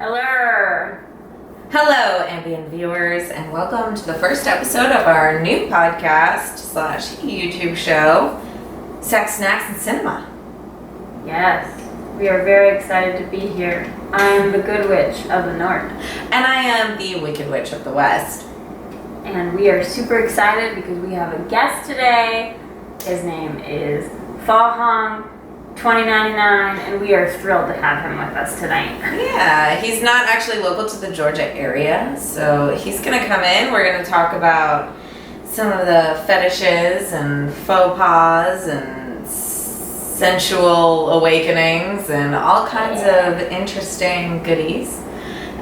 Hello. Hello, ambient viewers, and welcome to the first episode of our new podcast / YouTube show, Sex, Snacks, and Cinema. Yes, we are very excited to be here. I am the Good Witch of the North. And I am the Wicked Witch of the West. And we are super excited because we have a guest today. His name is Fahong 2099, and we are thrilled to have him with us tonight. Yeah, he's not actually local to the Georgia area, so he's gonna come in. We're gonna talk about some of the fetishes and faux pas and sensual awakenings and all kinds of interesting goodies,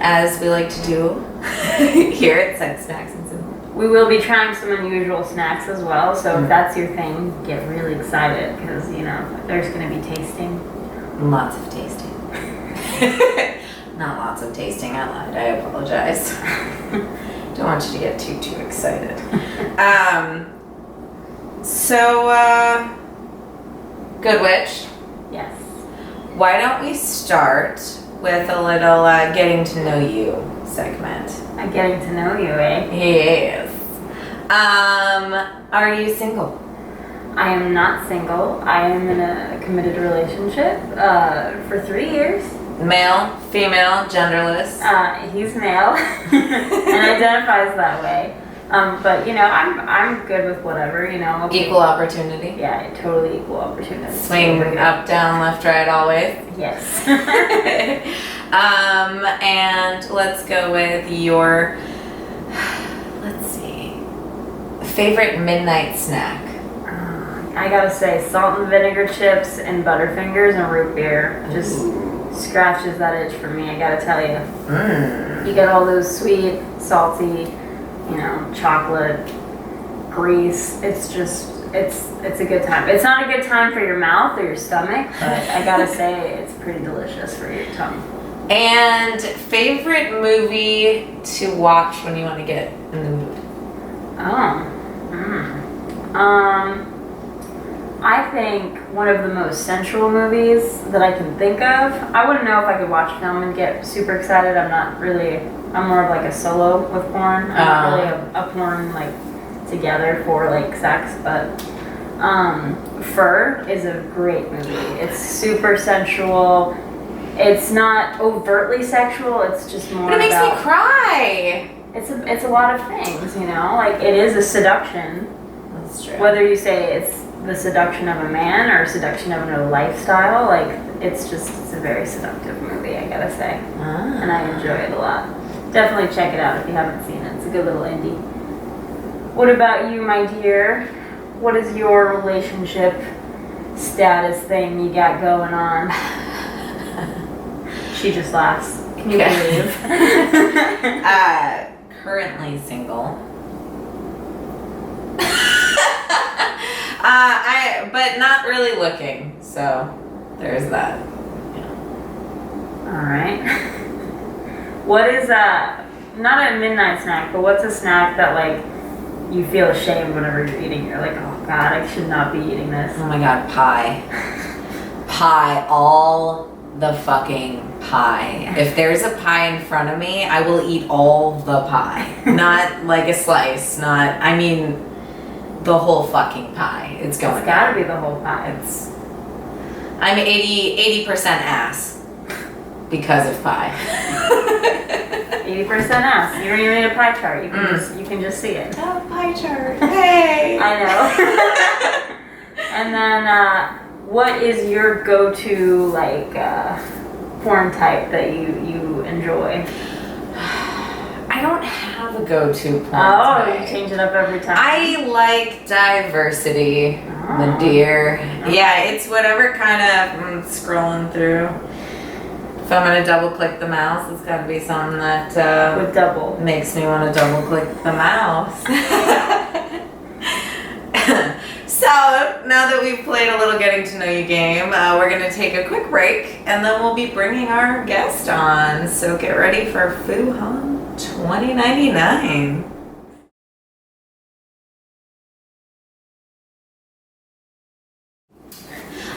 as we like to do here at Sex, Snacks, and Cinema. We will be trying some unusual snacks as well, so if that's your thing, get really excited because, you know, there's going to be tasting. Lots of tasting. Not lots of tasting, I lied. I apologize. Don't want you to get too excited. Good Witch. Yes. Why don't we start with a little getting to know you segment? Getting to know you, eh? Yes. Are you single? I am not single. I am in a committed relationship for 3 years. Male, female, genderless? He's male and identifies that way. But you know, I'm good with whatever. You know, Equal opportunity? Yeah, totally equal opportunity. Swing up, down, left, right, always? Yes. And let's go with your, let's see, favorite midnight snack. I gotta say, salt and vinegar chips and Butterfingers and root beer just scratches that itch for me, I gotta tell you. You get all those sweet, salty, you know, chocolate, grease. It's just, it's a good time. It's not a good time for your mouth or your stomach, but I gotta say, it's pretty delicious for your tongue. And favorite movie to watch when you want to get in the mood? I think one of the most sensual movies that I can think of. I wouldn't know if I could watch film and get super excited. I'm more of like a solo with porn. I'm not really a porn like together for like sex, but Fur is a great movie. It's super sensual. It's not overtly sexual. It's just more. But it makes me cry. It's a lot of things, you know. Like it is a seduction. That's true. Whether you say it's the seduction of a man or seduction of a lifestyle, like it's a very seductive movie, I gotta say. And I enjoy it a lot. Definitely check it out if you haven't seen it. It's a good little indie. What about you, my dear? What is your relationship status thing you got going on? She just laughs. Can you believe? Currently single. But not really looking, so there's that. Yeah. All right. What is not a midnight snack, but what's a snack that like you feel ashamed whenever you're eating? You're like, oh God, I should not be eating this. Oh my God, pie. Pie, all the fucking pie. If there's a pie in front of me, I will eat all the pie. Not like a slice, I mean the whole fucking pie. It's going It's gotta be the whole pie. I'm 80% ass because of pie. 80% ass. You don't even need a pie chart. You can just see it. Oh, pie chart. Hey. I know. And then what is your go-to like porn type that you enjoy? I don't have a go-to porn type. You change it up every time. I like diversity, my dear. Yeah, it's whatever kind of scrolling through. If I'm gonna double-click the mouse, it's gotta be something that makes me want to double-click the mouse. So, now that we've played a little getting to know you game, we're going to take a quick break, and then we'll be bringing our guest on. So get ready for Fahong 2099.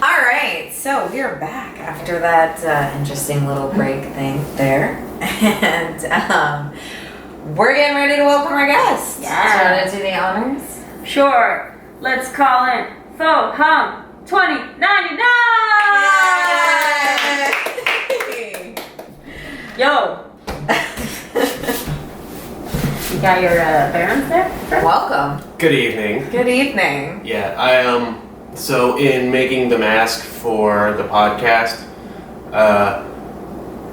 All right, so we are back after that interesting little break thing there. And we're getting ready to welcome our guest. Yeah. Do you want to do the honors? Sure. Let's call in Faux Hum 2099! Yay! Yo! You got your parents there? Welcome. Good evening. Good evening. Yeah, so in making the mask for the podcast,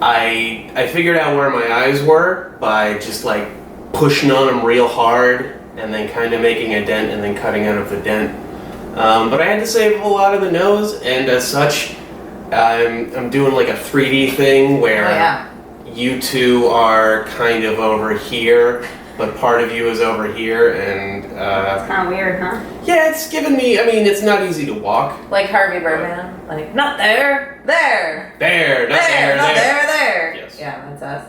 I figured out where my eyes were by just like pushing on them real hard and then kind of making a dent and then cutting out of the dent. But I had to save a lot of the nose, and as such, I'm doing like a 3D thing where you two are kind of over here, but part of you is over here, and It's kind of weird, huh? yeah, it's given me. I mean, it's not easy to walk. Like Harvey Birdman. Like, not there, there. There, not there, not there. there. Yes. Yeah, that's us.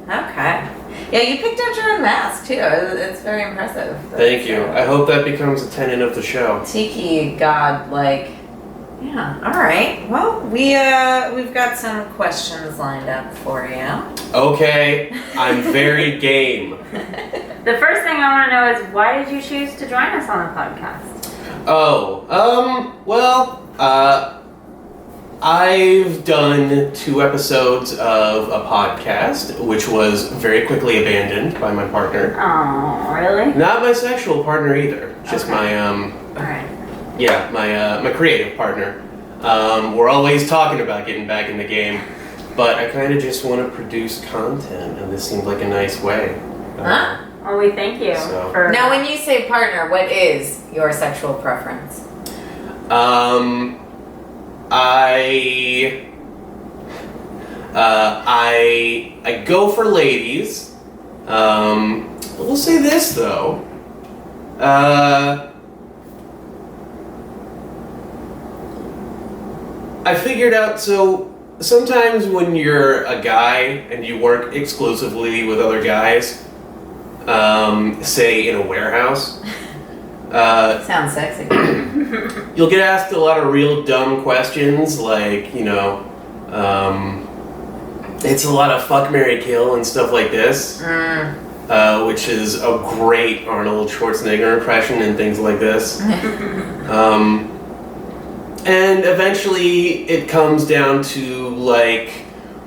Okay. Yeah, you picked out your own mask too. It's very impressive. Thank you. I hope that becomes a tenet of the show. Tiki god, like, yeah. All right. Well, we've got some questions lined up for you. Okay, I'm very game. The first thing I want to know is why did you choose to join us on the podcast? I've done 2 episodes of a podcast, which was very quickly abandoned by my partner. Oh, really? Not my sexual partner either. Just Okay. my All right. yeah, my creative partner. We're always talking about getting back in the game, but I kind of just want to produce content, and this seemed like a nice way. Huh? Well, we thank you So- for. Now, when you say partner, what is your sexual preference? I go for ladies. We'll say this though. I figured out, so sometimes when you're a guy and you work exclusively with other guys, say in a warehouse, Sounds sexy. you'll get asked a lot of real dumb questions, like, it's a lot of fuck, marry, kill and stuff like this, which is a great Arnold Schwarzenegger impression and things like this. And eventually it comes down to, like,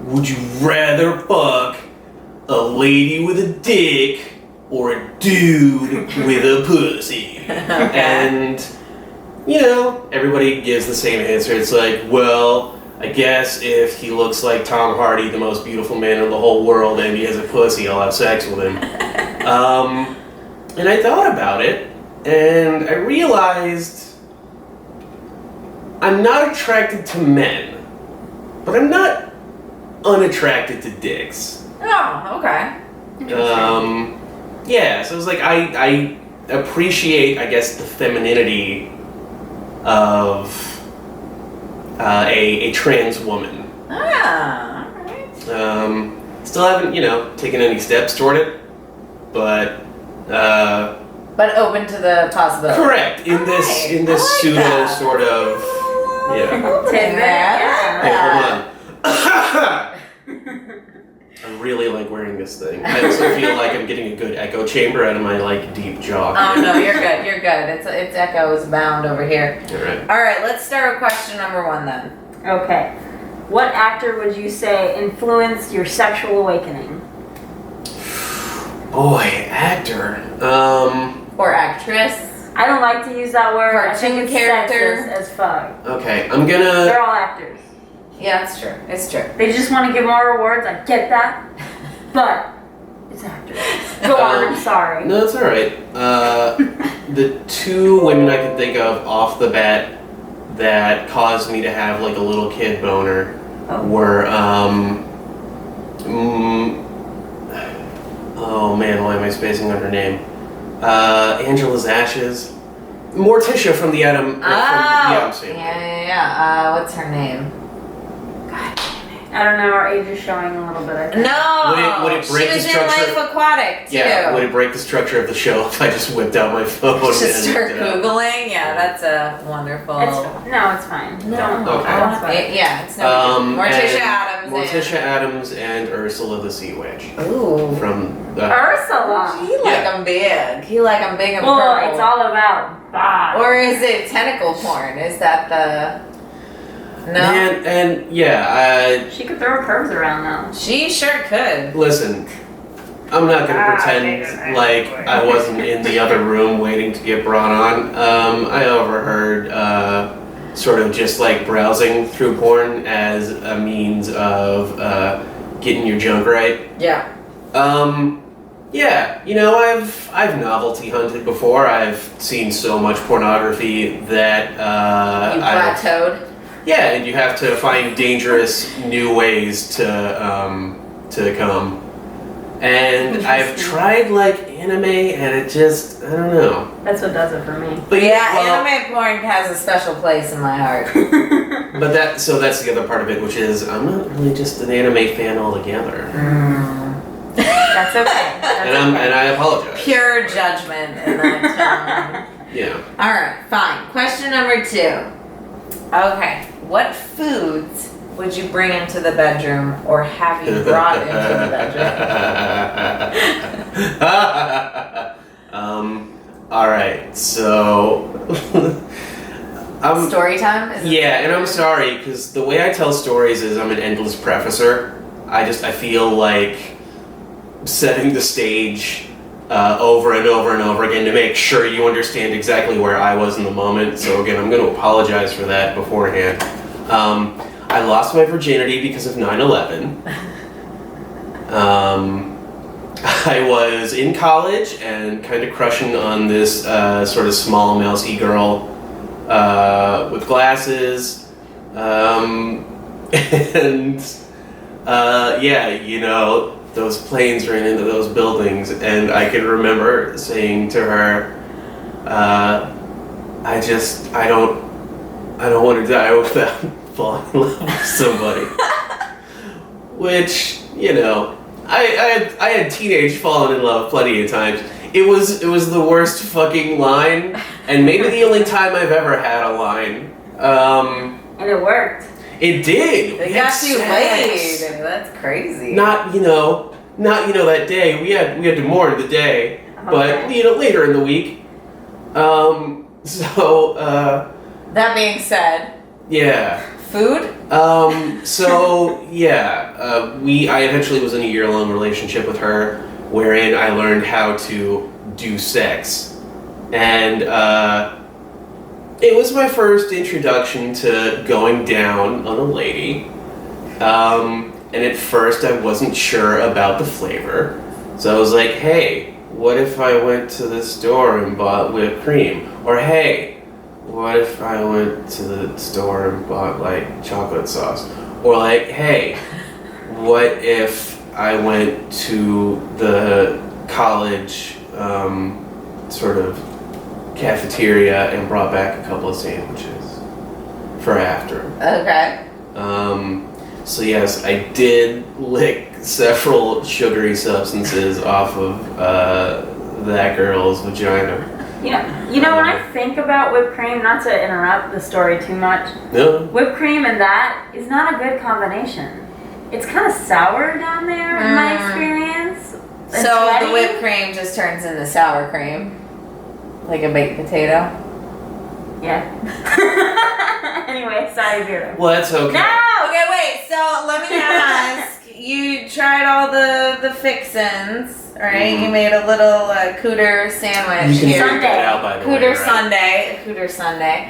would you rather fuck a lady with a dick or a dude with a pussy? And, everybody gives the same answer. It's like, well, I guess if he looks like Tom Hardy, the most beautiful man in the whole world, and he has a pussy, I'll have sex with him. And I thought about it, and I realized I'm not attracted to men, but I'm not unattracted to dicks. Oh, okay. Yeah, so it's like I appreciate, I guess, the femininity of a trans woman. Ah, alright. Still haven't, taken any steps toward it, but But open to the possibility. correct in this Alright, I like pseudo that. sort of. Yeah. Tidbit, Yeah. Hey, hold on. I really like wearing this thing. I also feel like I'm getting a good echo chamber out of my deep jaw. Oh no, you're good. You're good. It's echoes bound over here. All right. All right, let's start with question number 1 then. Okay. What actor would you say influenced your sexual awakening? Boy, actor. Or actress. I don't like to use that word. I think Cartoon it's character. sexist as fuck. Okay, I'm gonna. They're all actors. Yeah, it's true. It's true. They just want to get more rewards. I get that, but it's actors. Go on. I'm sorry. No, it's all right. The 2 women I can think of off the bat that caused me to have like a little kid boner were oh man, why am I spacing on her name? Angela Zashes, Morticia from the Adam. Oh, from the Addams yeah, Family. yeah. What's her name? God damn it. I don't know. Our age is showing a little bit. I think. No, Would it break she was the in structure? Life Aquatic too. Yeah, would it break the structure of the show if I just whipped out my phone? Just and start looked it up? Googling. Yeah, that's a wonderful. It's fine. It's fine. No, Don't. Okay. That's fine. Yeah, it's no. Um, Morticia and- Adams. Morticia Adams and Ursula the Sea Witch Ooh. from Ursula. He like them big. He like them big and Well, purple. it's all about that. Or is it tentacle porn? Is that the... No? And yeah, She could throw her curves around though. She sure could. listen, I'm not gonna pretend like I wasn't in the other room waiting to get brought on. I overheard sort of just like browsing through porn as a means of getting your junk right. Yeah. Yeah, you know, I've novelty hunted before. I've seen so much pornography that You plateaued. yeah, and you have to find dangerous new ways to come. And I've tried like anime, and it just I don't know. That's what does it for me. But Yeah, well, anime porn has a special place in my heart. but that's the other part of it, which is I'm not really just an anime fan altogether, That's okay. and I apologize. Pure judgment in that tone. Yeah. Alright, fine. Question number 2. Okay, what foods would you bring into the bedroom or have you brought into the bedroom? All right, so Story time? Is it yeah, and I'm story? sorry because the way I tell stories is I'm an endless prefacer. I feel like setting the stage over and over and over again to make sure you understand exactly where I was in the moment. So again, I'm going to apologize for that beforehand. I lost my virginity because of 9/11. I was in college and kind of crushing on this sort of small, mousy girl with glasses. Yeah, you know, those planes ran into those buildings, and I can remember saying to her, I don't want to die without falling in love with somebody. Which, you know, I had teenage fallen in love plenty of times. It was the worst fucking line, and maybe the only time I've ever had a line. And it worked. It did. They We got had you sex. laid. That's crazy. Not that day. We had to mourn the day, but Okay. you know, later in the week. That being said, Yeah. food? So yeah, I eventually was in a year-long relationship with her, wherein I learned how to do sex, and it was my first introduction to going down on a lady. And at first I wasn't sure about the flavor, so I was like, hey, what if I went to the store and bought whipped cream? Or hey, what if I went to the store and bought like chocolate sauce? Or like, hey, what if I went to the college sort of cafeteria and brought back a couple of sandwiches for after? Okay. So yes, I did lick several sugary substances off of that girl's vagina. You know when I think about whipped cream, not to interrupt the story too much, No? whipped cream and that is not a good combination. It's kind of sour down there in my experience. And So sweaty. the whipped cream just turns into sour cream? Like a baked potato? Yeah. Anyway, sorry, Vera. Well, that's okay. No! Okay, wait, so let me ask. You tried all the fixins, right? Mhm. You made a little cooter sandwich You can here. figure that out, by the way. Cooter right? Sunday. Cooter Sunday.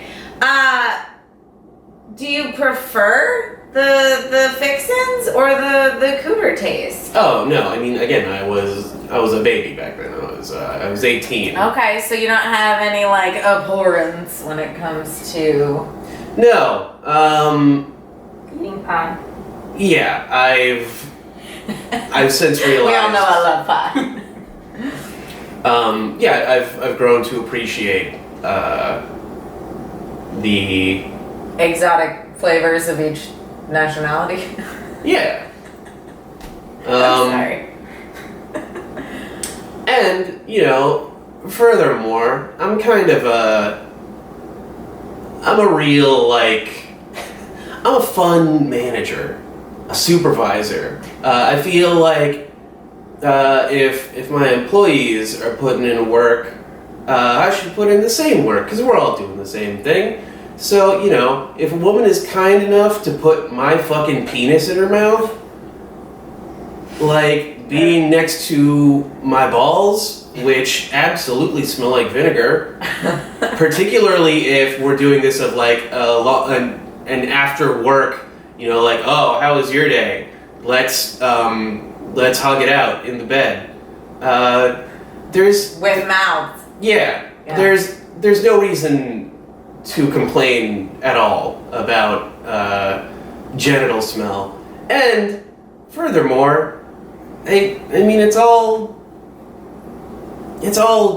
Do you prefer the fixins or the cooter taste? Oh no! I mean, again, I was a baby back then. I was 18. Okay, so you don't have any like abhorrence when it comes to No. Eating pie. Yeah, I've since realized. We all know I love pie. Yeah, I've grown to appreciate the Exotic flavors of each nationality. yeah. I'm sorry. And you know, furthermore, I'm a real I'm a fun manager. a supervisor. I feel like if my employees are putting in work, I should put in the same work because we're all doing the same thing. So, you know, if a woman is kind enough to put my fucking penis in her mouth, like being next to my balls, which absolutely smell like vinegar, particularly if we're doing this of like an after work, you know, like, oh, how was your day? Let's hug it out in the bed. There's with mouths. Yeah. There's no reason to complain at all about genital smell. And furthermore, I mean it's all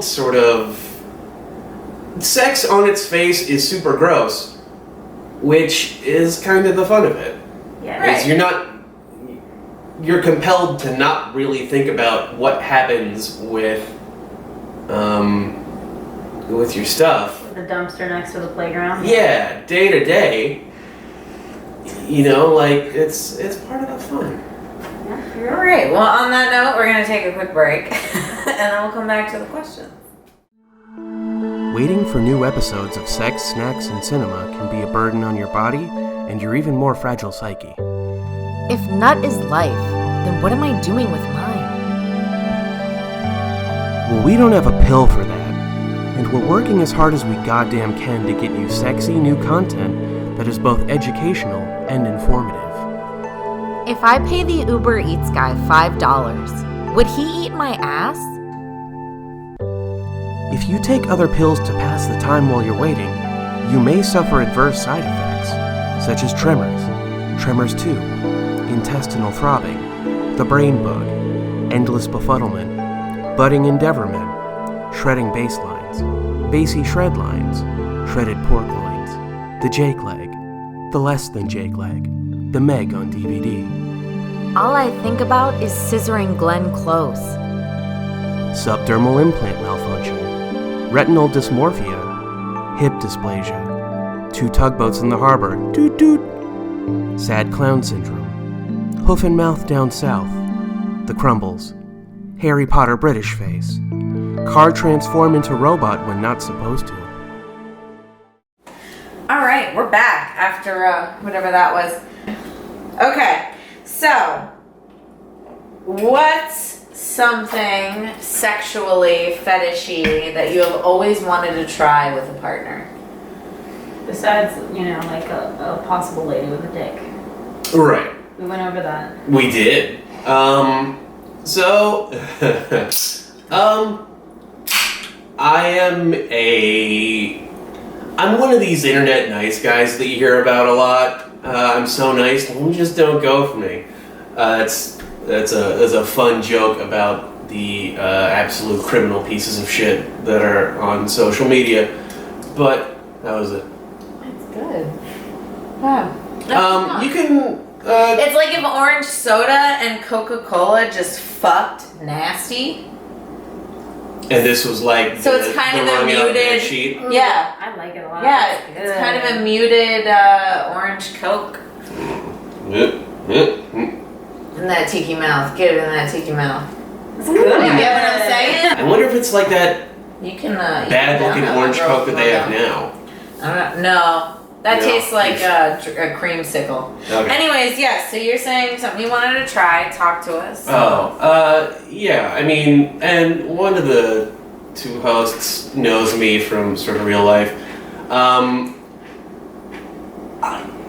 sort of sex on its face is super gross, which is kind of the fun of it. Yeah. Right. You're compelled to not really think about what happens with your stuff. The dumpster next to the playground. Yeah, day to day. You know, like it's part of the fun. Yeah, you're All right. right. Well, on that note, we're gonna take a quick break, and then we'll come back to the questions. Waiting for new episodes of Sex, Snacks, and Cinema can be a burden on your body and your even more fragile psyche. If nut is life, then what am I doing with mine? Well, we don't have a pill for that, and we're working as hard as we goddamn can to get you sexy new content that is both educational and informative. If I pay the Uber Eats guy $5, would he eat my ass? If you take other pills to pass the time while you're waiting, you may suffer adverse side effects, such as tremors, Tremors 2, intestinal throbbing, the brain bug, endless befuddlement, budding endeavorment, shredding bass lines, bassy shred lines, shredded pork loins, the Jake leg, the less than Jake leg, the Meg on DVD. All I think about is scissoring Glenn Close. Subdermal implant malfunction, retinal dysmorphia, hip dysplasia, 2 tugboats in the harbor, toot toot, sad clown syndrome, hoof and mouth down south, the crumbles, Harry Potter British face, car transform into robot when not supposed to. All right, we're back after whatever that was. Okay, so what's something sexually fetishy that you have always wanted to try with a partner? Besides, you know, like a possible lady with a dick. Right. We went over that. We did. So, I'm one of these internet nice guys that you hear about a lot. I'm so nice, and you just don't go for me. That's a fun joke about the absolute criminal pieces of shit that are on social media. But that was it. That's good. Wow. You can. It's like if orange soda and Coca-Cola just fucked nasty. And this was like So it's kind of a wrung out bed muted- sheet. Yeah. I like it a lot. Yeah, It's it's good. kind of a muted orange Coke. In that tiki mouth. Get it in that tiki mouth. It's good. You get what I'm saying? I wonder if it's like that You can. bad looking orange Coke that they have now. I don't know. No. That No. tastes like a creamsicle. Okay. Anyways, yes, so you're saying something you wanted to try. Talk to us. Yeah, I mean, and one of the 2 hosts knows me from sort of real life.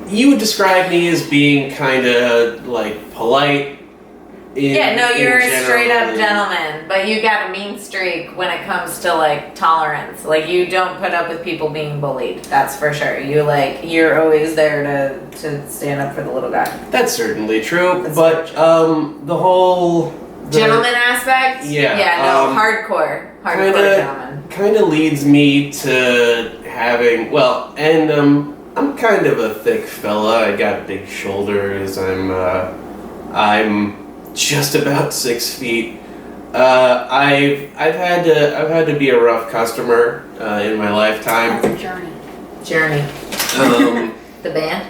You would describe me as being kind of like polite. You're a straight up general. gentleman, but you got a mean streak when it comes to like tolerance. Like you don't put up with people being bullied. That's for sure. You're always there to stand up for the little guy. That's certainly true, That's but the whole Gentleman aspect? Yeah, Yeah, no, hardcore gentleman. kind of leads me to having and I'm kind of a thick fella. I got big shoulders. I'm just about 6 feet. I've had to be a rough customer in my lifetime. That's a journey. Journey. Um, The band?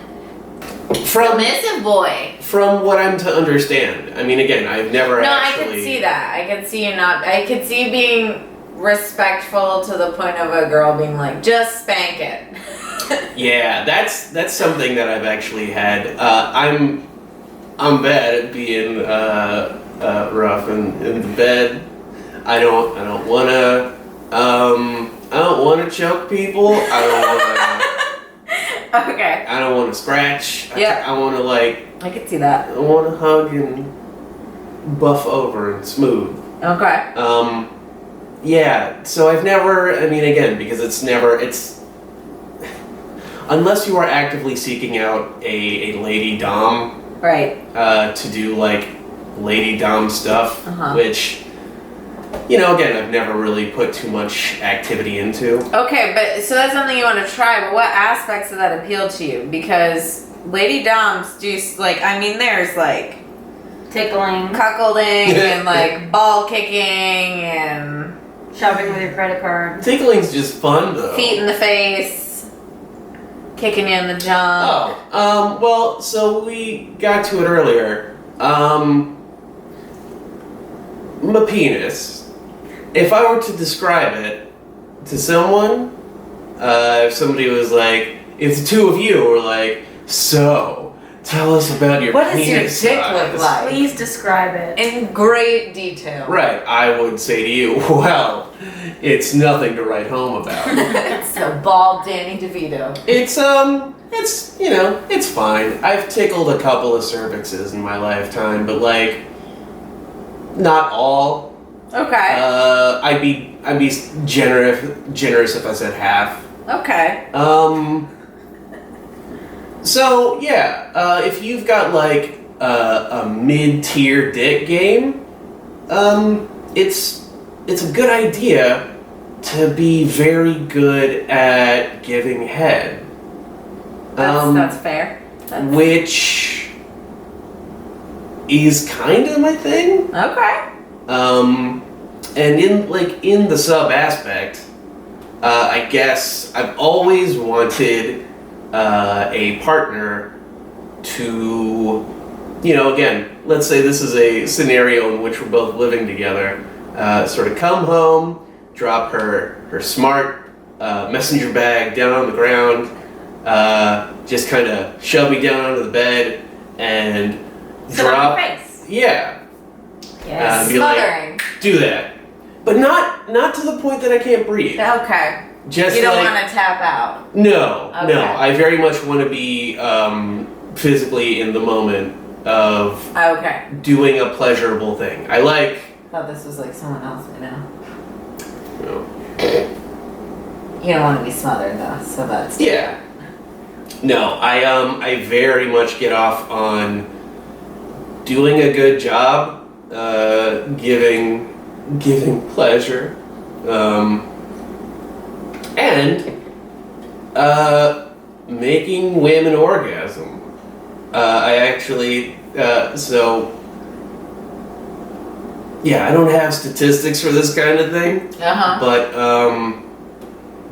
Submissive boy. From what I'm to understand. I mean, again, I've never No, actually... I could see that. I could see you not. I could see you being respectful to the point of a girl being like, just spank it. Yeah, that's something that I've actually had. I'm bad at being rough in the bed. I don't wanna choke people. Okay. I don't wanna scratch. Yeah. I wanna I could see that. I wanna hug and buff over and smooth. Okay. Yeah, so I've never, I mean, again, because it's unless you are actively seeking out a lady dom, Right. to do like lady dom stuff, Uh-huh. which, again, I've never really put too much activity into. Okay, but so that's something you want to try, but what aspects of that appeal to you? Because lady doms do, there's like Tickling, cuckolding and like ball kicking and shopping with your credit card. Tickling's just fun, though. feet in the face, kicking you in the junk. Well, so we got to it earlier. My penis. If I were to describe it to someone, if somebody was like, if the two of you were like, so, tell us about your What does your penis dick size." look like? Please describe it. In great detail. Right, I would say to you, well, it's nothing to write home about. It's a bald Danny DeVito. It's it's fine. I've tickled a couple of cervixes in my lifetime, but like, not all. Okay. I'd be generous if I said half. Okay. So yeah, if you've got like a mid-tier dick game, it's a good idea to be very good at giving head. That's fair. Which is kind of my thing. Okay. And in the sub aspect, I guess I've always wanted a partner to, again, let's say this is a scenario in which we're both living together, sort of come home, drop her smart messenger bag down on the ground, just kind of shove me down onto the bed and Sit on drop. your face. Yeah. Yes. Be like, Smothering. do that. But not to the point that I can't breathe. Okay. Just You don't like, want to tap out. No. Okay. I very much want to be physically in the moment of Okay. doing a pleasurable thing. I like, Thought this was like someone else I know. you know, You don't want to be smothered though, so that's yeah. No, I very much get off on doing a good job, giving pleasure, and making women orgasm. I actually, I don't have statistics for this kind of thing, Uh-huh. but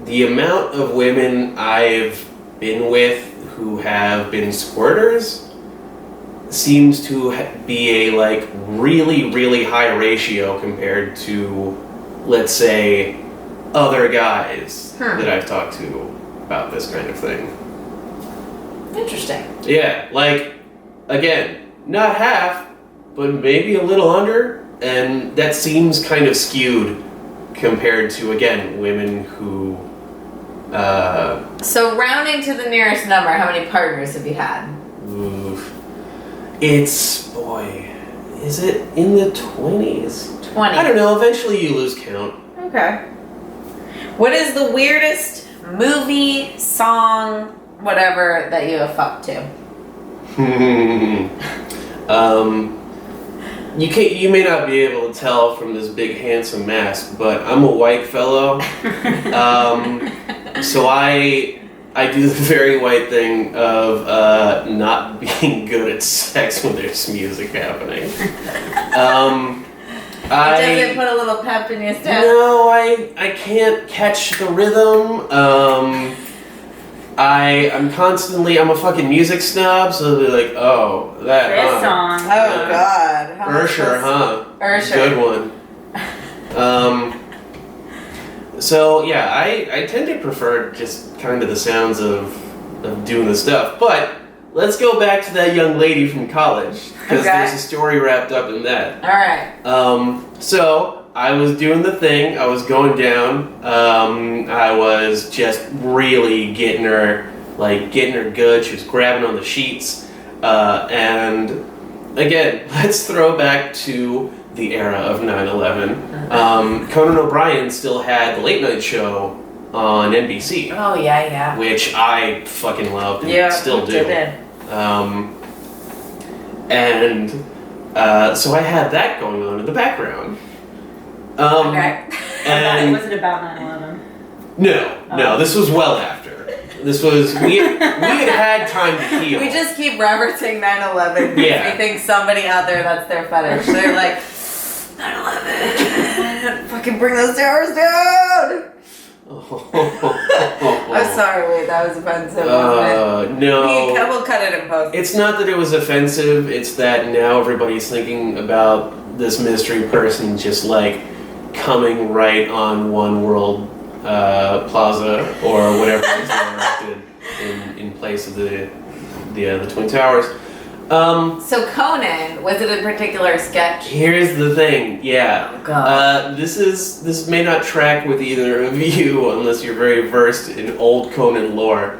the amount of women I've been with who have been squirters seems to be a really, really high ratio compared to, let's say, other guys that I've talked to about this kind of thing. Interesting. Yeah, again, not half, but maybe a little under, and that seems kind of skewed compared to, again, women who, So rounding to the nearest number, how many partners have you had? oof. It's, boy, is it in the 20s? 20. I don't know, eventually you lose count. Okay. What is the weirdest movie, song, whatever that you have fucked to? You may not be able to tell from this big handsome mask, but I'm a white fellow. So I do the very white thing of not being good at sex when there's music happening. Does it put a little pep in your step? No, I can't catch the rhythm. I'm a fucking music snob, so they'll be like, oh, that, This song. Oh God. How am I Ursher, supposed huh? Ursher. Good one. So yeah, I tend to prefer just kind of the sounds of doing the stuff. But let's go back to that young lady from college, because Okay. there's a story wrapped up in that. All right. So I was doing the thing. I was going down. I was just really getting her good. She was grabbing on the sheets. And again, let's throw back to the era of 9/11. Conan O'Brien still had the late night show on NBC, Oh yeah. which I fucking loved and Yeah. still do. Did. So I had that going on in the background. Okay. And Was it about 9/11? no, this was well after. This was we had time to heal. We just keep referencing 9/11 because Yeah. we think somebody out there that's their fetish. They're like, 9/11, fucking bring those towers down. I'm sorry, wait, that was offensive, wasn't it? No. We'll cut it in post. It's not that it was offensive, it's that now everybody's thinking about this mystery person just like coming right on One World Plaza or whatever it is they erected in place of the Twin Towers. So Conan, was it a particular sketch? Here's the thing, yeah. Oh, God. This may not track with either of you unless you're very versed in old Conan lore.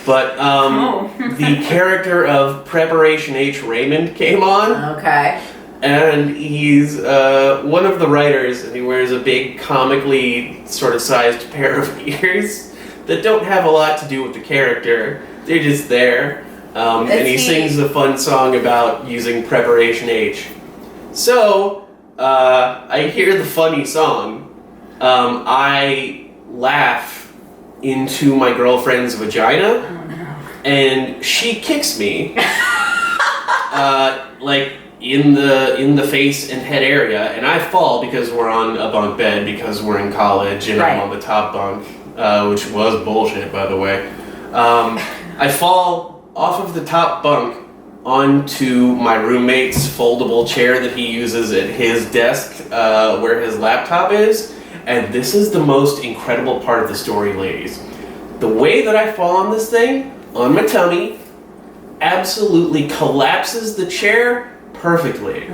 But the character of Preparation H. Raymond came on, Okay. and he's one of the writers, and he wears a big comically sort of sized pair of ears that don't have a lot to do with the character. They're just there. And he sings a fun song about using Preparation H. So, I hear the funny song. I laugh into my girlfriend's vagina, and she kicks me, like in the face and head area, and I fall because we're on a bunk bed because we're in college, and Right. I'm on the top bunk, which was bullshit, by the way. I fall off of the top bunk onto my roommate's foldable chair that he uses at his desk where his laptop is. And this is the most incredible part of the story, ladies. The way that I fall on this thing, on my tummy, absolutely collapses the chair perfectly.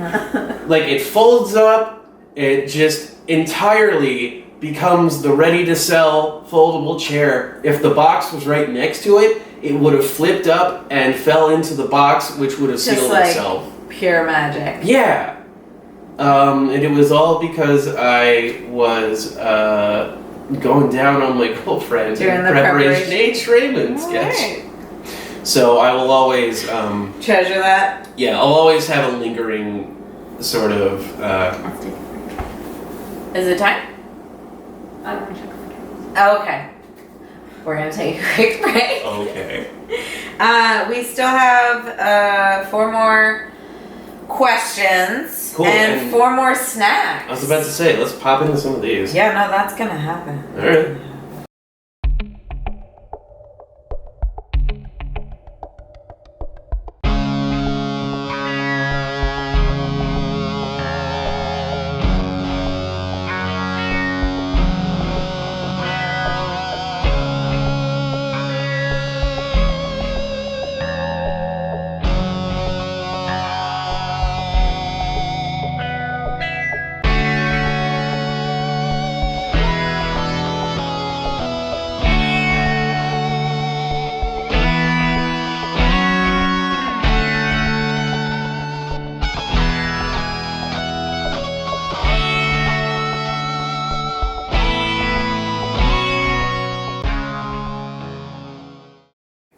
Like, it folds up, it just entirely becomes the ready-to-sell foldable chair. If the box was right next to it, it would have flipped up and fell into the box, which would have Just sealed like itself. pure magic. Yeah. And it was all because I was going down on my girlfriend Doing in the Preparation H. Raymond sketch. Alright. So I will always, Treasure that. yeah, I'll always have a lingering sort of, Is it time? I want to check on Oh, okay. We're gonna take a quick break. okay. We still have 4 more questions Cool, and and- 4 more snacks. I was about to say, let's pop into some of these. Yeah, no, that's gonna happen. Alright.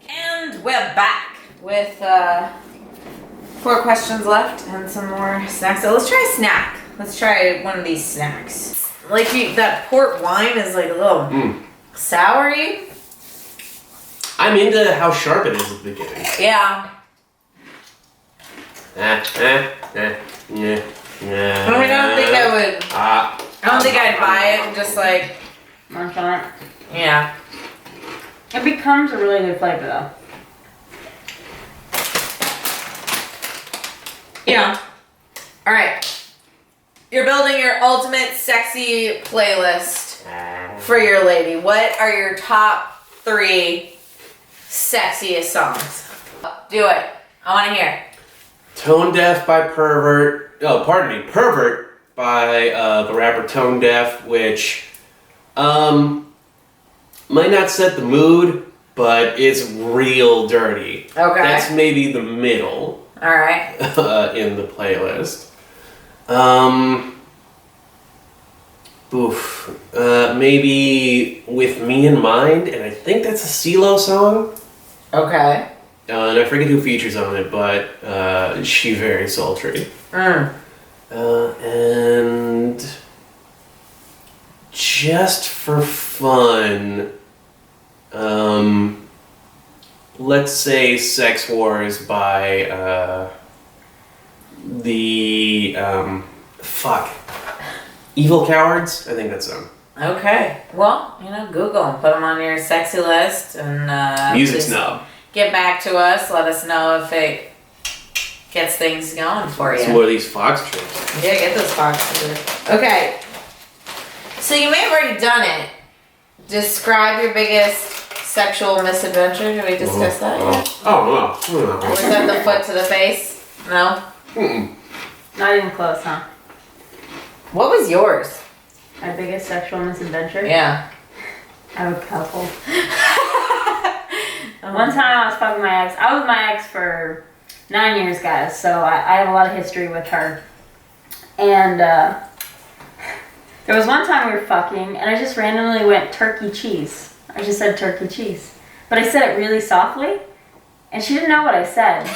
And we're back with 4 questions left and some more snacks. So let's try a snack. Let's try one of these snacks. Like that port wine is like a little soury. I'm into how sharp it is at the beginning. Yeah. Yeah. I mean, I don't think I would. Ah. I don't think I'd buy it and just like, Munch on it. yeah. It becomes a really good flavor though. Yeah. All right. You're building your ultimate sexy playlist for your lady. What are your top 3 sexiest songs? Do it. I want to hear. Tone Deaf by Pervert. Oh, pardon me. Pervert by the rapper Tone Deaf, which might not set the mood, but it's real dirty. Okay. That's maybe the middle All right. in the playlist. Maybe With Me in Mind, and I think that's a CeeLo song. Okay. And I forget who features on it, but she's very sultry. And just for fun, let's say Sex Wars by Evil Cowards? I think that's them. Okay. Well, Google them. Put them on your sexy list and Music please snob. get back to us. Let us know if it gets things going for you. Some more of these fox trips. Yeah, get those boxes. Okay. So you may have already done it. Describe your biggest sexual misadventure. Did we discuss that yet? Oh, Was that the foot to the face? No? no. Not even close, huh? What was yours? My biggest sexual misadventure? Yeah. I have a couple. One time I was fucking my ex. I was with my ex for 9 years, guys, so I have a lot of history with her. And there was one time we were fucking, and I just randomly went turkey cheese. I just said turkey cheese. But I said it really softly, and she didn't know what I said.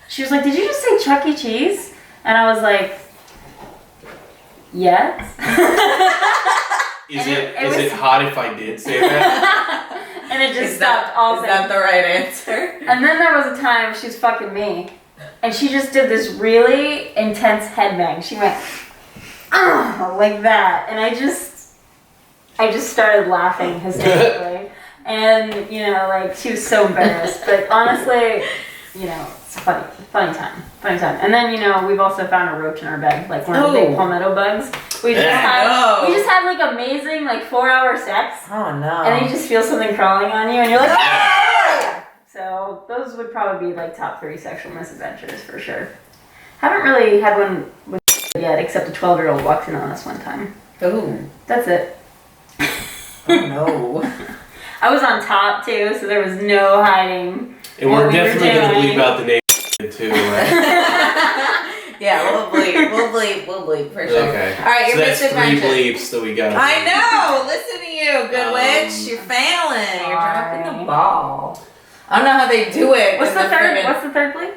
She was like, "Did you just say Chuck E. Cheese?" And I was like, "Yes." Is it hot if I did say that? And it just stopped all Is that the right answer? And then there was a time she was fucking me, and she just did this really intense headbang. She went, like that, and I just started laughing hysterically. And, she was so embarrassed. But honestly, it's a funny time. And then, we've also found a roach in our bed, like one of the big palmetto bugs. We just had like amazing 4-hour sex. Oh no. And then you just feel something crawling on you, and you're like, ah! So those would probably be top 3 sexual misadventures for sure. Haven't really had one with yet, except a 12-year-old walked in on us one time. Ooh. That's it. Oh no. I was on top too, so there was no hiding. And we're definitely going to bleep out the name too, right? Yeah, we'll bleep for sure. Okay. All right, your so that's 3 misadventure. bleeps that we got. I know. Listen to you, good witch. You're failing. You're dropping the ball. I don't know how they do it. What's the third bleep?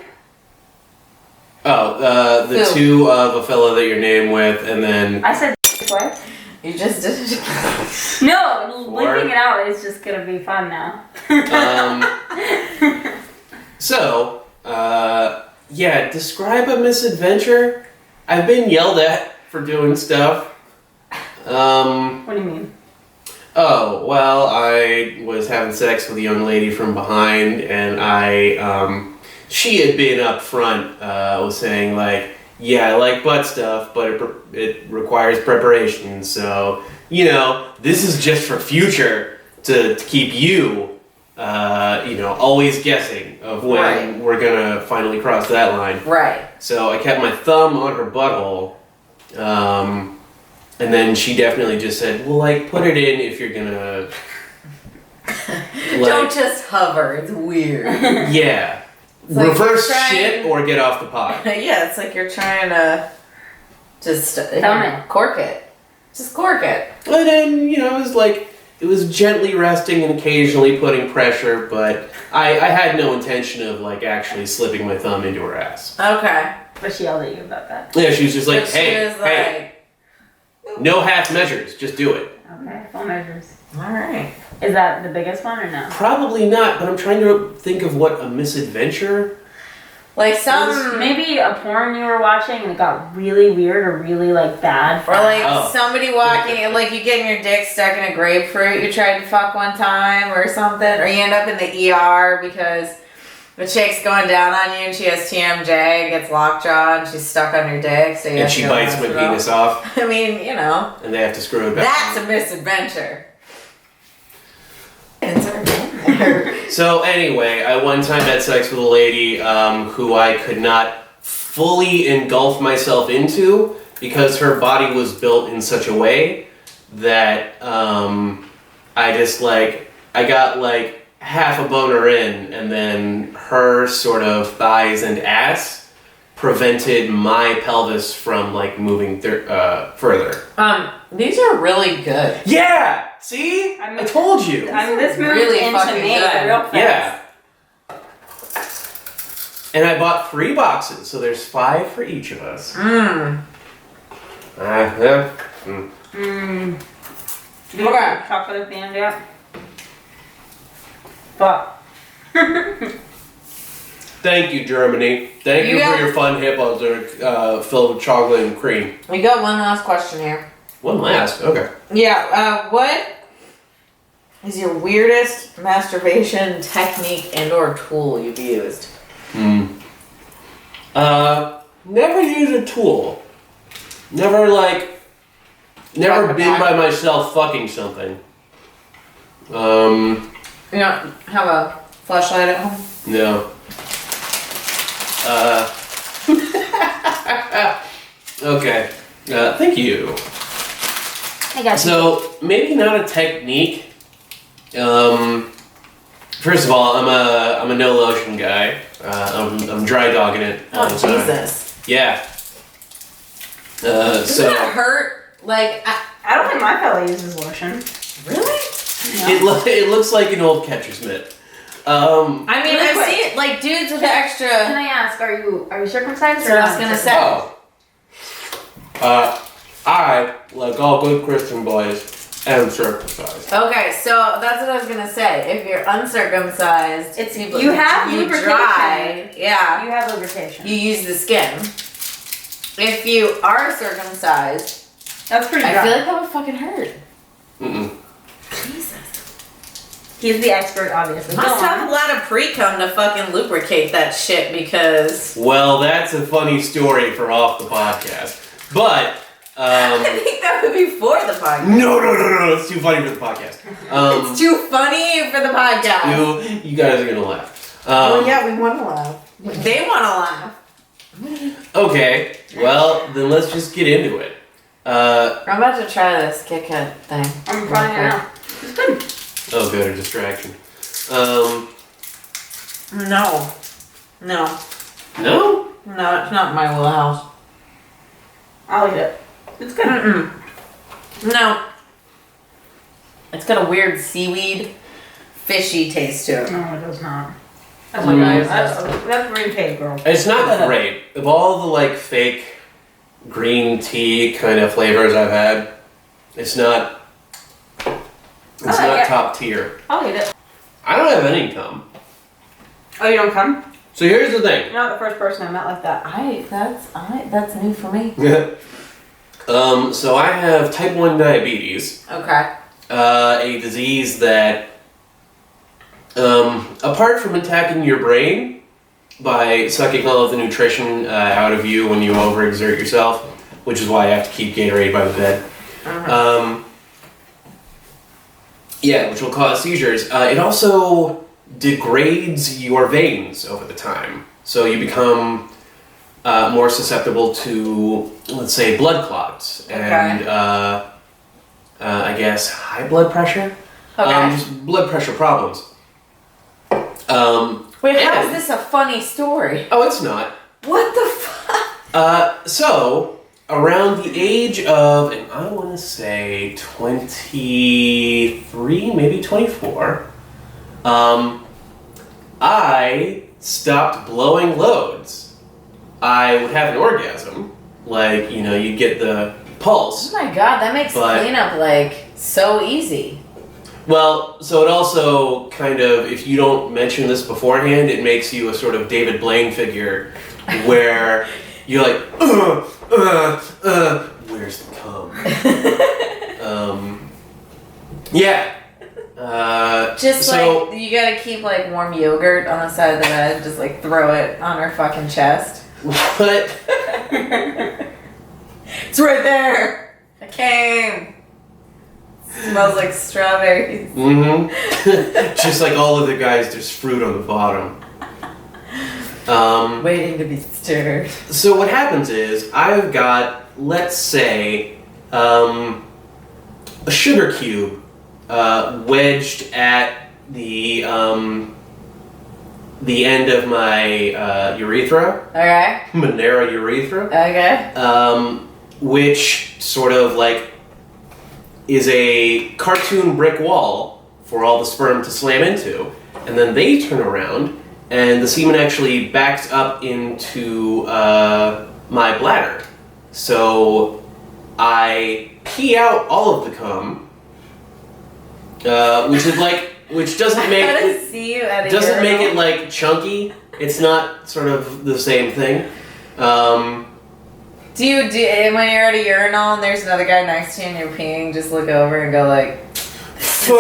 Oh, the Who? 2 of a fellow that you're named with, and then I said what? You just did it. No, 4. bleeping it out is just gonna be fun now. Describe a misadventure. I've been yelled at for doing stuff. What do you mean? Oh, well, I was having sex with a young lady from behind, and she had been up front, was saying yeah, I like butt stuff, but it requires preparation, so, this is just for future to keep you, always guessing of when we're gonna finally cross that line. Right. So I kept my thumb on her butthole, and then she definitely just said, well, put it in if you're gonna... Don't just hover. It's weird. Yeah. It's reverse like shit or get off the pot. Yeah, it's like you're trying to just it. Cork it. Just cork it. And then, it was gently resting and occasionally putting pressure, but I had no intention of actually slipping my thumb into her ass. Okay. But she yelled at you about that. Yeah, she was just like, But she hey, was hey, no half measures, just do it. Okay, full measures. all right. Is that the biggest one or no? Probably not, but I'm trying to think of what a misadventure Like some, Maybe a porn you were watching and it got really weird or really like bad. or like Oh. somebody walking, like you getting your dick stuck in a grapefruit you tried to fuck one time or something, or you end up in the ER because the chick's going down on you and she has TMJ, gets lockjaw, and she's stuck on your dick, so you And have she to go to bites the my hospital. penis off, I mean, you know, and they have to screw it back. that's a misadventure. So anyway, I one time had sex with a lady who I could not fully engulf myself into because her body was built in such a way that I just like, I got like half a boner in, and then her sort of thighs and ass prevented my pelvis from like moving further. These are really good. Yeah! See? I mean- I told you! I mean, this moved Really into fucking me good. real fast. Yeah. And I bought 3 boxes, so there's 5 for each of us. Mmm. Yeah. Mmm. Okay. Chocolate at the end yet? Fuck. Thank you, Germany. Thank you, You for got- your fun hippos that are filled with chocolate and cream. We got one last question here. One last. Okay. Yeah, what is your weirdest masturbation technique and or tool you've used? Never use a tool. Never never Fuck been back. by myself fucking something. You don't have a flashlight at home? No. Okay. Thank you. I got you. So maybe not a technique. First of all, I'm a no lotion guy. I'm dry dogging it all Oh, the time. Jesus. Yeah. Doesn't So that hurt? Like, I don't think my fella uses lotion. really? it looks like an old catcher's mitt. I mean, Really I've quick. seen like dudes with the Can extra. I ask, are you circumcised? That's what I was gonna say. I, like all good Christian boys, am circumcised. Okay, so that's what I was gonna say. If you're uncircumcised, It's- you have you lubrication. dry. Yeah, You have lubrication. you use the skin. If you are circumcised, That's pretty I dry. feel like that would fucking hurt. Mm-mm. Jesus. He's the expert, obviously. Must Go have on. a lot of pre-cum to fucking lubricate that shit because Well, that's a funny story for off the podcast. But, I think that would be for the podcast. no, it's too funny for the podcast. It's too funny for the podcast. You guys are gonna laugh. Well, yeah, we want to laugh. They want to laugh. Okay, well, then let's just get into it. I'm about to try this Kit Kat thing. I'm trying it out. It's good. Oh, good, a distraction. No. No. No? No, it's not my wheelhouse. I'll eat it. It's good. Mm-mm. No. It's got a weird seaweed, fishy taste to it. No, it does not. Oh my God. That's green tea, girl. It's not great. Of all the like fake green tea kind of flavors I've had, it's not like it. top tier. I'll eat it. I don't have any cum. Oh, you don't come? So here's the thing. You're not the first person I met like that. That's new for me. So I have type 1 diabetes, Okay. a disease that, apart from attacking your brain by sucking all of the nutrition out of you when you overexert yourself, which is why I have to keep Gatorade by the bed. Yeah, which will cause seizures. It also degrades your veins over the time, so you become more susceptible to, let's say, blood clots and I guess high blood pressure. Okay. Just blood pressure problems. Wait, how and- is this a funny story? Oh, it's not. What the fuck? So around the age of, and I want to say 23, maybe 24, I stopped blowing loads. I would have an orgasm, like, you know, you'd get the Oh pulse. my God, that makes But- cleanup like so easy. Well, so it also kind of, if you don't mention this beforehand, it makes you a sort of David Blaine figure where you're like, where's the cum? Yeah. Just so, like, you gotta keep like warm yogurt on the side of the bed, just like throw it on her fucking chest. what? It's right there! I came! Smells like strawberries. Mm-hmm. Just like all of the guys, there's fruit on the bottom. Waiting to be stirred. So what happens is, I've got, let's say, a sugar cube wedged at the end of my urethra, Okay. Monera urethra, Okay. which sort of like is a cartoon brick wall for all the sperm to slam into, and then they turn around and the semen actually backs up into my bladder. So I pee out all of the cum, which doesn't make I gotta see you at a doesn't make it urinal. like chunky. It's not sort of the same thing. Do you when you're at a urinal and there's another guy next to you and you're peeing, just look over and go like, you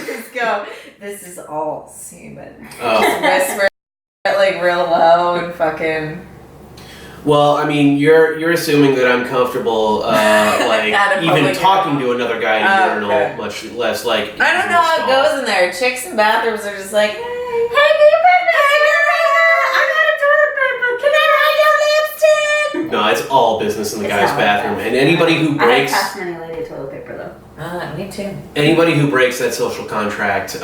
just go, this is all semen. Oh. Whisper it like real low and fucking. Well, I mean, you're assuming that I'm comfortable, like At a even public talking urinal. to another guy in Oh, a urinal, okay. much less like. I don't know how it goes in there. Chicks in bathrooms are just like, hey, No, it's all business in the It's guy's not like bathroom, that. and anybody who I have breaks passed many lady toilet paper though. me too. anybody who breaks that social contract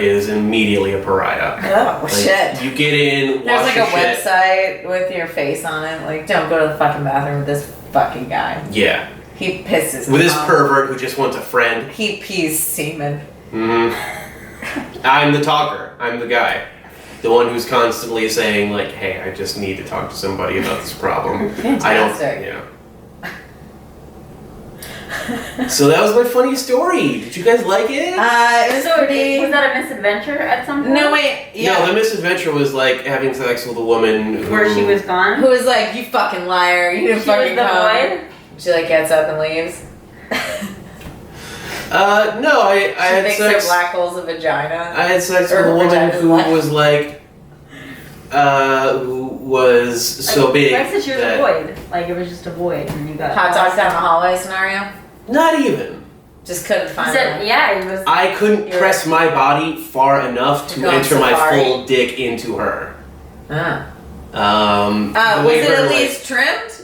is immediately a pariah. Oh, Like, shit. You get in, There's wash like your a shit. website with your face on it. Like, don't go to the fucking bathroom with this fucking guy. Yeah, He pisses. with his cum. pervert who just wants a friend. He pees semen. I'm the talker. I'm the guy. The one who's constantly saying, like, hey, I just need to talk to somebody about this problem. I don't. Fantastic. Yeah. So that was my funny story. Did you guys like it? It was So pretty. was that a misadventure at some point? No, wait. Yeah. No, the misadventure was like having sex with a woman who, Where she was gone? Who was like, you fucking liar. You didn't She was fucking the come. void? She like gets up and leaves. No, I She had thinks sex. her black hole's a vagina. I had sex Or with a woman vagina's who black. was like, who was so big I said she was that a void. Like it was just a void and you got Hot dogs down the hallway scenario. not even. Just couldn't He find said, it. yeah, it was. I couldn't You're- press my body far enough to You're going enter my safari? full dick into her. Ah. The Was way it her, at like- least trimmed?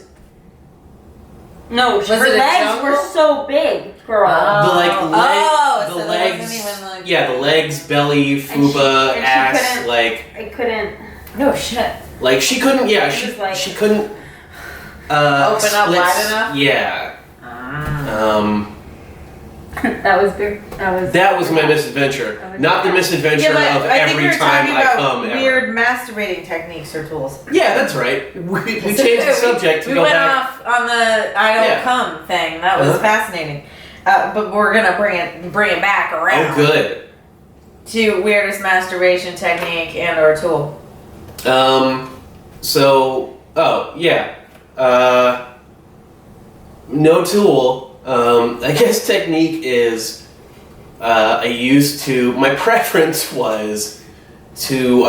No, Was her it a legs jungle? were so big, girl. The like Oh, the so there legs, wasn't even, like- yeah, the legs, belly, And fupa, she ass, couldn't- like I couldn't. No shit. she couldn't, yeah, It she was like- she couldn't Open up split- wide enough? Yeah. That was big. That was my misadventure, not the misadventure of every time I come. Ever. weird masturbating techniques or tools. Yeah, that's right. We changed the subject to We go went back. off on the I don't Yeah. come thing. That was Uh-huh. fascinating. But we're gonna bring it back around Oh, good. to weirdest masturbation technique and or tool. Oh yeah. No tool. I guess technique is. I used to. My preference was to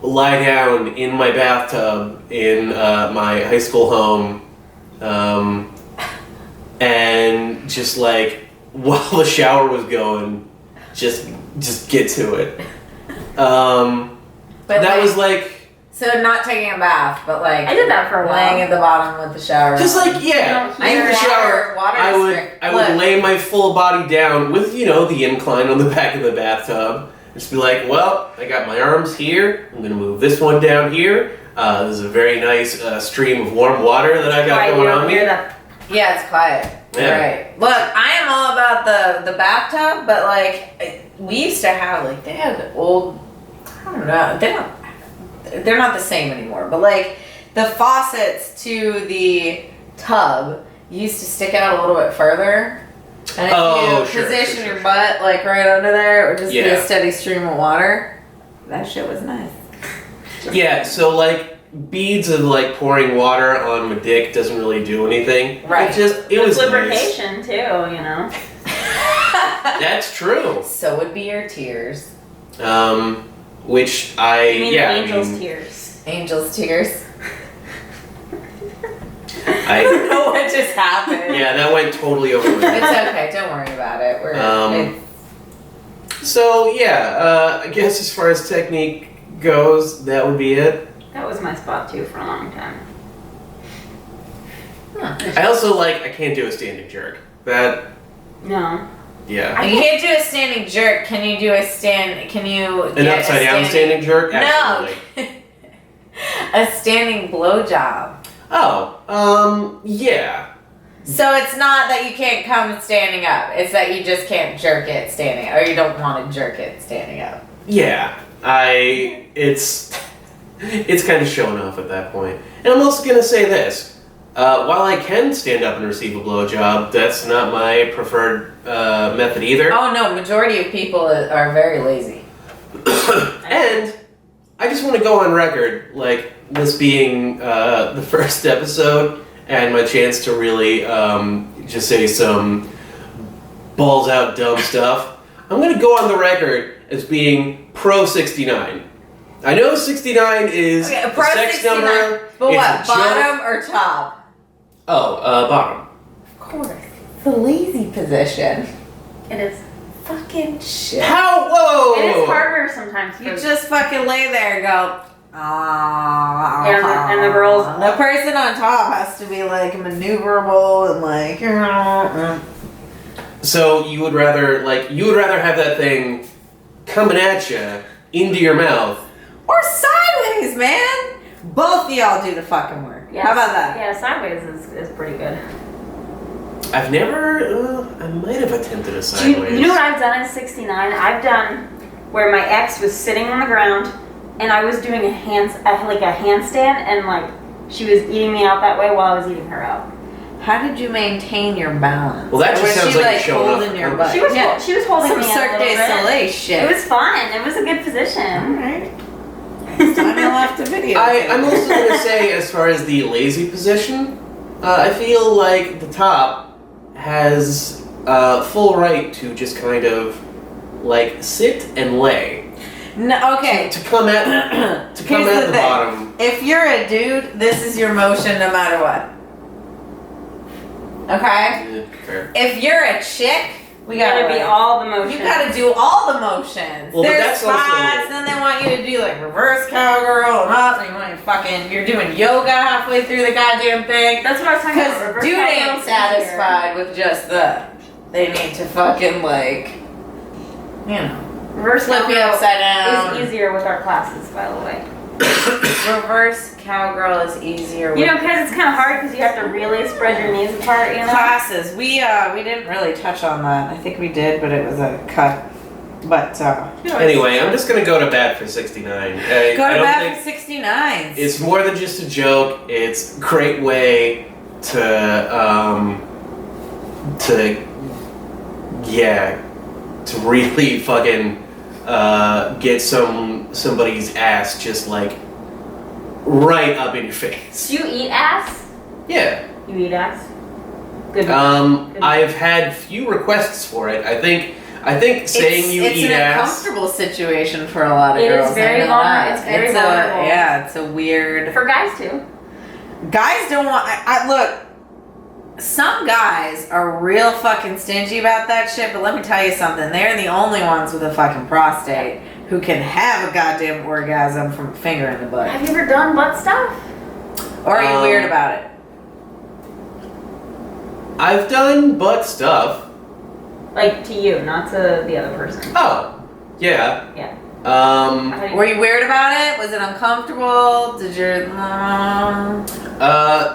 lie down in my bathtub in my high school home, and just like while the shower was going, just get to it. But That like, was like. so not taking a bath, but like I did that for a while. laying at the bottom with the shower. Just on. like yeah, I in the water- shower, water I district. would Look. lay my full body down with the incline on the back of the bathtub. Just be like, well, I got my arms here. I'm gonna move this one down here. There's a very nice stream of warm water that I got Right, going you on don't me. hear that. Yeah, it's quiet. Yeah. Right. Look, I am all about the bathtub, but like we used to have like they had old. I don't know. They're not the same anymore. But like the faucets to the tub used to stick out a little bit further, And if you position your butt like right under there, it would just be a steady stream of water. That shit was nice. Yeah, so like beads of like pouring water on my dick doesn't really do anything. Right. It was lubrication nice. too, you know. That's true. So would be your tears. Which Angel's tears. Angel's tears. I don't know what just happened. Yeah, that went totally over my head. It's okay, don't worry about it. So yeah, I guess as far as technique goes, that would be it. That was my spot too for a long time. I also I can't do a standing jerk. That No. yeah. You can't do a standing jerk. Can you do a stand? Can you An upside down standing jerk? Absolutely. No. A standing blowjob. Oh, yeah. So it's not that you can't come standing up. It's that you just can't jerk it standing up, or you don't want to jerk it standing up. Yeah. It's kind of showing off at that point. And I'm also gonna say this. While I can stand up and receive a blowjob, that's not my preferred method either. Oh no, majority of people are very lazy. And I just want to go on record, this being the first episode and my chance to really just say some balls out dumb stuff. I'm going to go on the record as being pro 69. I know 69 is Okay, a pro sex 69, number. but it's what, a joke. bottom or top? Oh, bottom. Of course. The lazy position. It is. Fucking shit. How? Whoa! It is harder sometimes. You just fucking lay there and go, ah. And the girls. The person on top has to be maneuverable and So you would rather have that thing coming at you into your mouth. or sideways, man. Both of y'all do the fucking work. Yes. How about that? Yeah, sideways is pretty good. I've never. I might have attempted a Do sideways. you know what I've done at 69? I've done where my ex was sitting on the ground and I was doing a handstand and she was eating me out that way while I was eating her out. How did you maintain your balance? Well, that Or just was sounds she, like showing off holding your her- butt? She was holding Some me out Cirque a du little bit. Soleil shit. It was fun. It was a good position. Alright. Next time you'll have to video. I'm also going to say, as far as the lazy position, I feel like the top has full right to just kind of sit and lay. No, okay. To come at Here's the thing. bottom. If you're a dude, this is your motion no matter what. Okay? Yeah, fair. If you're a chick, we You gotta be all the motions. You gotta do all the motions. Well, but There's that's also- spots, then they want you to do reverse cowgirl and up, and you want you're doing yoga halfway through the goddamn thing. That's what I was talking about. Because Reverse dude ain't cowgirl's easier. satisfied with just they need to fucking Reverse flip you cowgirl upside down. is easier with our classes, by the way. Reverse cowgirl is easier with Because it's kind of hard because you have to really spread your knees apart, classes. We didn't really touch on that. I think we did, but it was a cut. But Anyway, I'm just going to go to bat for 69. go I to don't bat think for 69. it's more than just a joke. It's a great way to really fucking get somebody's ass just right up in your face. Do you eat ass? Yeah. You eat ass? Good. I've had few requests for it. I think saying you it's eat an ass. uncomfortable situation for a lot of It is girls. very I know vulnerable. that. It's very vulnerable. It's a weird. For guys too. Guys don't want. I look. Some guys are real fucking stingy about that shit, but let me tell you something. They're the only ones with a fucking prostate who can have a goddamn orgasm from a finger in the butt. Have you ever done butt stuff? Or are you weird about it? I've done butt stuff. To you, not to the other person. Oh, yeah. Yeah. Were you weird about it? Was it uncomfortable? Did your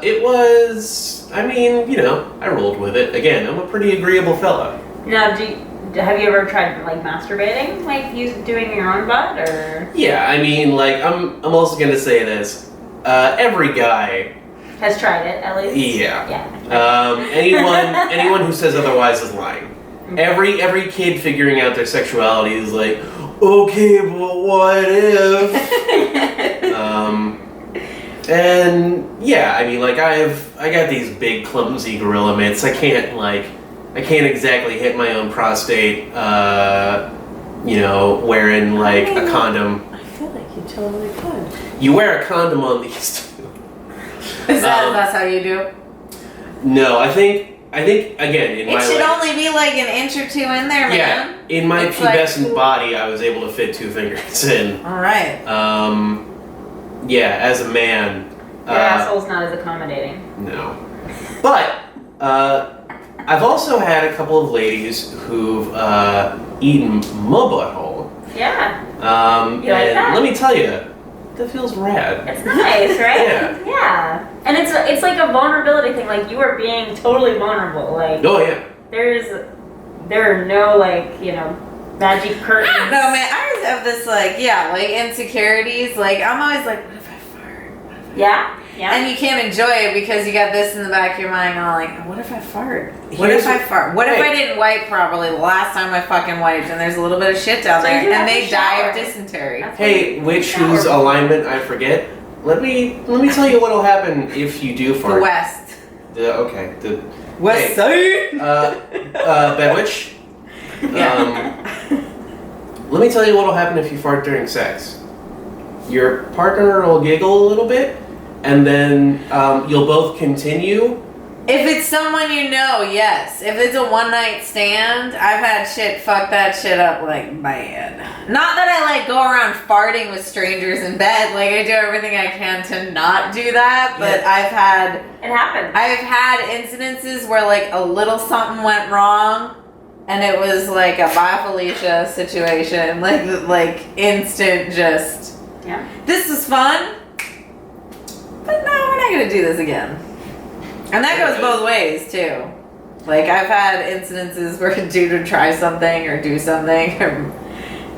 It was. I rolled with it. Again, I'm a pretty agreeable fella. Now, have you ever tried masturbating, you doing your own butt, or? Yeah, I'm also gonna say this. Every guy Has tried it at least. Yeah. Yeah. Anyone who says otherwise is lying. Every kid figuring out their sexuality is like, okay, but what if? And yeah, I mean, like I got these big clumsy gorilla mitts. I can't exactly hit my own prostate. Wearing like a condom. I feel like you totally could. You wear a condom on these two. Is that's how you do? No, I think again in It my should only be like an inch or two in there, man. yeah, in my It's like- pubescent body, I was able to fit 2 fingers in. All right. Yeah, as a man. Your asshole's not as accommodating. No. But I've also had a couple of ladies who've eaten my butthole. Yeah. You like that? Let me tell you, that feels rad. It's nice, right? Yeah. Yeah. And it's like a vulnerability thing. Like you are being totally vulnerable. Like Oh yeah. there are no like, magic curtains. No, man, I always have this like insecurities. Like I'm always like, what if I fart? Yeah. Yeah. And you can't enjoy it because you got this in the back of your mind, all like, what if I fart? What Here's if I fart? What if I didn't wipe properly the last time I fucking wiped and there's a little bit of shit down So there you and have they to die of shower. dysentery? That's Hey, which whose alignment I forget. Let me tell you what'll happen if you do fart. The West. The West Side? Bedwitch. Let me tell you what'll happen if you fart during sex. Your partner will giggle a little bit, and then you'll both continue. If it's someone you know, yes. If it's a one night stand, I've had shit fuck that shit up like bad. Not that I like go around farting with strangers in bed. Like I do everything I can to not do that. But Yeah. It happens. I've had incidences where like a little something went wrong, and it was like a bye Felicia situation. Like instant just. Yeah. This was fun, but no, we're not gonna do this again. And that goes both ways too. Like I've had incidences where a dude would try something or do something or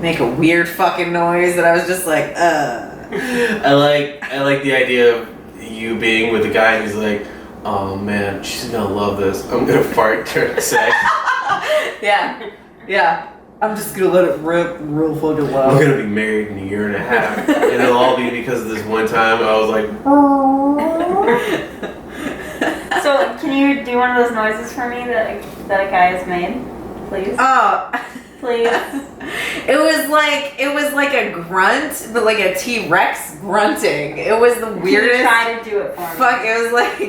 make a weird fucking noise that I was just like, I like the idea of you being with a guy who's like, oh man, she's gonna love this. I'm gonna fart during sex. Yeah. I'm just gonna let it rip real fucking We're loud. gonna be married in 1.5 years, and it'll all be because of this one time I was like, So can you do one of those noises for me that a guy has made, please? Oh. Please. It was like a grunt, but like a T-Rex grunting. It was the Can you weirdest. try to do it for me? Fuck! It was like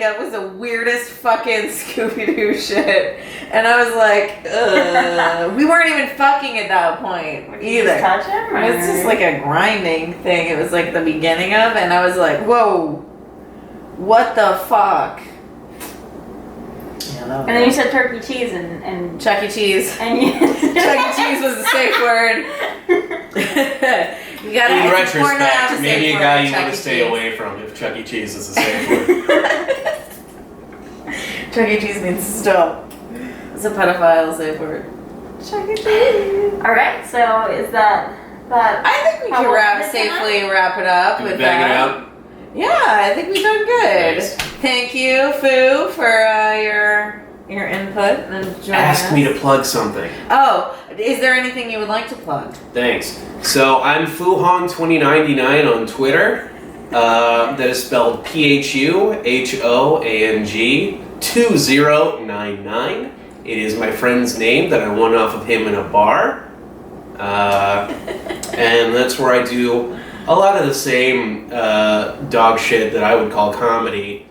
it was the weirdest fucking Scooby-Doo shit, and I was like, ugh. We weren't even fucking at that point Would you either. just touch him? It was just like a grinding thing. It was like the beginning of, and I was like, whoa, what the fuck? Yeah, And then you said turkey cheese and Chuck E. Cheese. and you Chuck E. Cheese was a safe word. You gotta in it's important to have retrospect, a maybe safe a guy word, you Chuck want E. to stay Cheese. away from if Chuck E. Cheese is a safe word. Chuck E. Cheese means stop. It's a pedophile safe word. Chuck E. Cheese. All right. So is that I think we How can long safely wrap it up Can we with bang it that. out? Yeah, I think we've done good. Nice. Thank you, Fu, for your input and joining Ask us. me to plug something. Oh, is there anything you would like to plug? Thanks. So I'm Fuhong2099 on Twitter. That is spelled PHUHOANG2099. It is my friend's name that I won off of him in a bar. And that's where I do a lot of the same dog shit that I would call comedy.